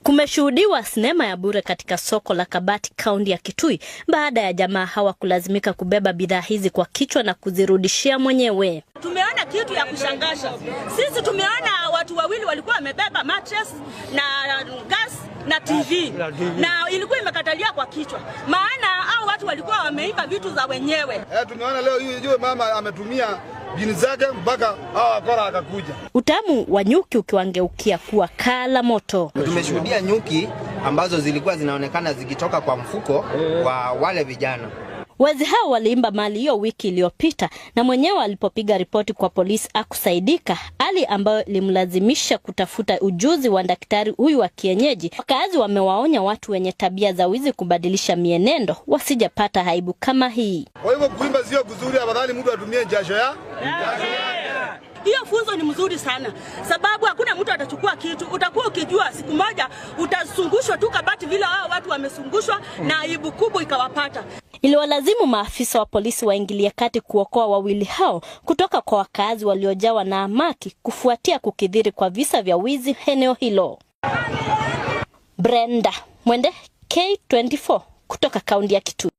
Kumeshuhudiwa sinema ya bure katika soko la Kabati, kaunti ya Kitui, baada ya jamaa hawa kulazimika kubeba bidhaa hizi kwa kichwa na kuzirudishia mwenyewe. Tumeona kitu ya kushangaza. Sisi tumeona watu wawili walikuwa wamebeba mattress na gas na TV. Na ilikuwa imekatalia kwa kichwa. Maana hao watu walikuwa wameiba vitu za wenyewe. Tumeona leo yule mama ametumia jini zake mpaka hao akora akakuja. Utamu wa nyuki ukiwangeukia kuwa kala moto. Tumeshuhudia nyuki ambazo zilikuwa zinaonekana zikitoka kwa mfuko wa wale vijana. Wezi hao waliimba mali hiyo wiki iliyopita, na mwenyewe alipopiga ripoti kwa polisi akusaidika, hali ambayo limlazimisha kutafuta ujuzi wa daktari huyu wa kienyeji. Wakazi wamewaonya watu wenye tabia za wizi kubadilisha mienendo wasijapata aibu kama hii. Kwa hivyo kuimba sio kuzuri, afadhali mtu atumie jasho ya. Hiyo funzo ni mzuri sana, sababu hakuna mtu atachukua kitu. Utakuwa ukijua siku moja utasungushwa tu Kabati vile hao watu wamesungushwa na aibu kubwa ikawapata. Iliwalazimu maafisa wa polisi waingilie kati kuokoa wawili hao kutoka kwa wakazi waliojawa na amaki kufuatia kukithiri kwa visa vya wizi eneo hilo. Brenda Mwende, K24 kutoka kaunti ya Kitui.